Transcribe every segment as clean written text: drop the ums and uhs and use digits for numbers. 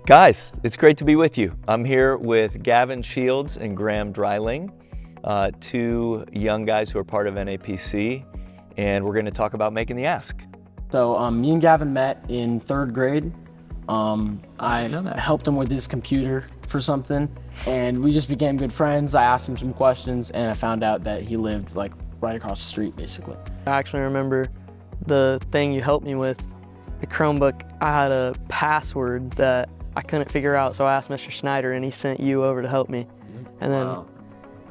Guys, it's great to be with you. I'm here with Gavin Shields and Graham Dreiling, two young guys who are part of NAPC, and we're going to talk about making the ask. So me and Gavin met in third grade. I know that. helped him with his computer for something, and we just became good friends. I asked him some questions, and I found out that he lived like right across the street, basically. I actually remember the thing you helped me with, the Chromebook. I had a password that I couldn't figure out, so I asked Mr. Schneider, and he sent you over to help me. And then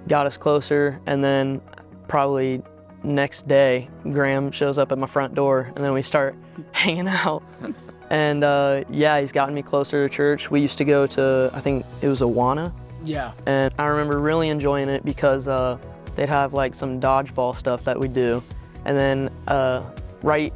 got us closer, and then probably next day, Graham shows up at my front door, and then we start hanging out. And yeah, he's gotten me closer to church. We used to go to, I think it was Awana. Yeah. And I remember really enjoying it because they'd have like some dodgeball stuff that we do. And then right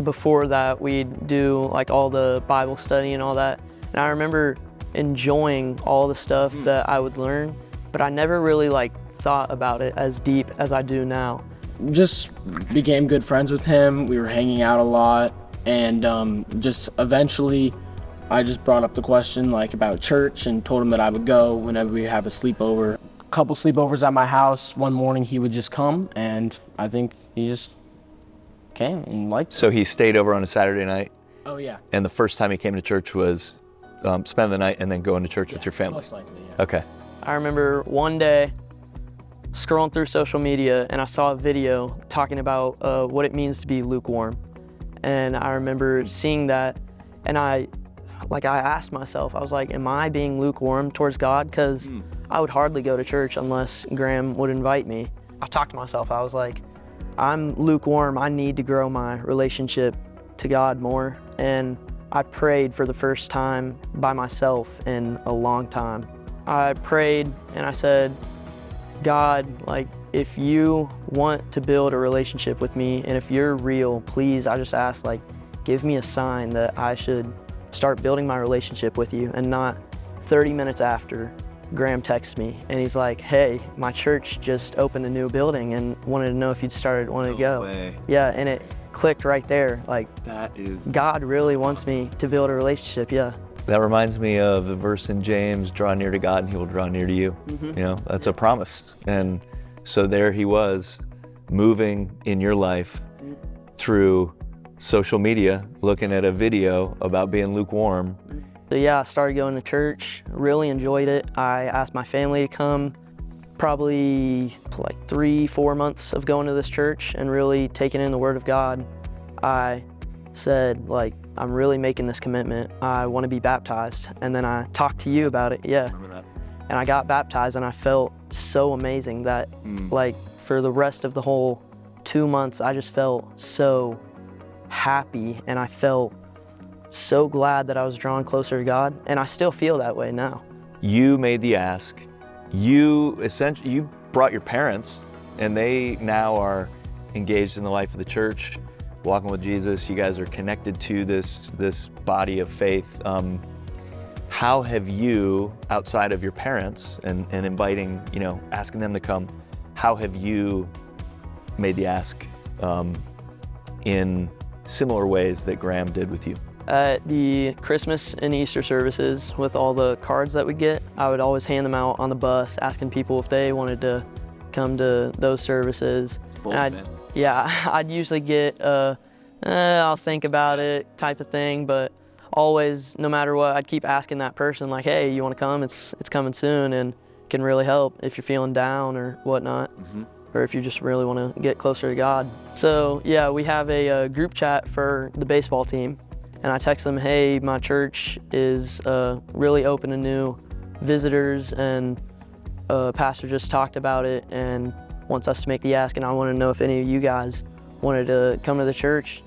before that, we'd do like all the Bible study and all that. And I remember enjoying all the stuff that I would learn, but I never really like thought about it as deep as I do now. Just became good friends with him. We were hanging out a lot, and just eventually I just brought up the question like about church and told him that I would go whenever we have a sleepover. A couple sleepovers at my house. One morning he would just come, and I think he just came and liked it. So he stayed over on a Saturday night, Oh yeah. and the first time he came to church was spend the night and then going to church with your family. Most likely, yeah. Okay. I remember one day scrolling through social media and I saw a video talking about what it means to be lukewarm. And I remember seeing that, and I asked myself, I was like, am I being lukewarm towards God? Because I would hardly go to church unless Graham would invite me. I talked to myself, I was like, I'm lukewarm, I need to grow my relationship to God more. And I prayed for the first time by myself in a long time. I prayed and I said, God, like, if you want to build a relationship with me and if you're real, please, I just ask, like, give me a sign that I should start building my relationship with you. And not 30 minutes after, Graham texts me and he's like, hey, my church just opened a new building and wanted to know if you'd wanted to go. way. Yeah, and it clicked right there. Like, That is. God really wants me to build a relationship, yeah. That reminds me of the verse in James, draw near to God and he will draw near to you. You know, that's a promise. And so there he was, moving in your life through social media, looking at a video about being lukewarm. So yeah, I started going to church, really enjoyed it. I asked my family to come, probably like 3-4 months of going to this church and really taking in the Word of God. I said, like, I'm really making this commitment. I want to be baptized. And then I talked to you about it, yeah. And I got baptized and I felt so amazing that like for the rest of the whole 2 months, I just felt so happy and I felt so glad that I was drawn closer to God. And I still feel that way now. You made the ask. You brought your parents, and they now are engaged in the life of the church, walking with Jesus. You guys are connected to this body of faith. How have you, outside of your parents and inviting, asking them to come, how have you made the ask in similar ways that Graham did with you? At the Christmas and Easter services, with all the cards that we get, I would always hand them out on the bus, asking people if they wanted to come to those services. And I'd usually get I'll think about it type of thing, but always, no matter what, I'd keep asking that person, like, hey, you want to come? It's coming soon and can really help if you're feeling down or whatnot, or if you just really want to get closer to God. So yeah, we have a group chat for the baseball team. And I text them, hey, my church is really open to new visitors, and pastor just talked about it and wants us to make the ask, and I want to know if any of you guys wanted to come to the church.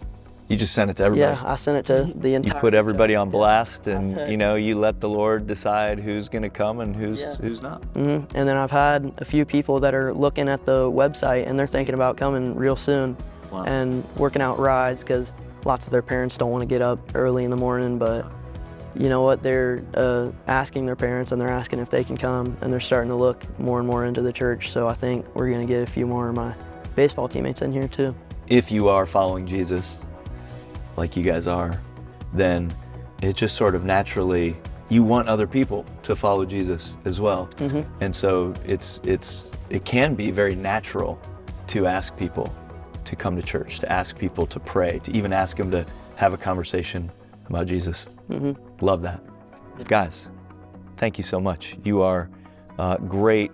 You just sent it to everybody? Yeah, I sent it to the entire You put everybody on blast, I and said- you let the Lord decide who's going to come and who's not. And then I've had a few people that are looking at the website and they're thinking about coming real soon. Wow. And working out rides, because lots of their parents don't want to get up early in the morning, but you know what, they're asking their parents and they're asking if they can come, and they're starting to look more and more into the church. So I think we're going to get a few more of my baseball teammates in here too. If you are following Jesus, like you guys are, then it just sort of naturally you want other people to follow Jesus as well. And so it can be very natural to ask people to come to church, to ask people to pray, to even ask them to have a conversation about Jesus. Love that. Guys, thank you so much. You are great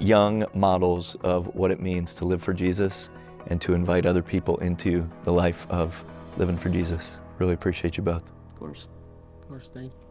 young models of what it means to live for Jesus and to invite other people into the life of living for Jesus. Really appreciate you both. Of course, thank you.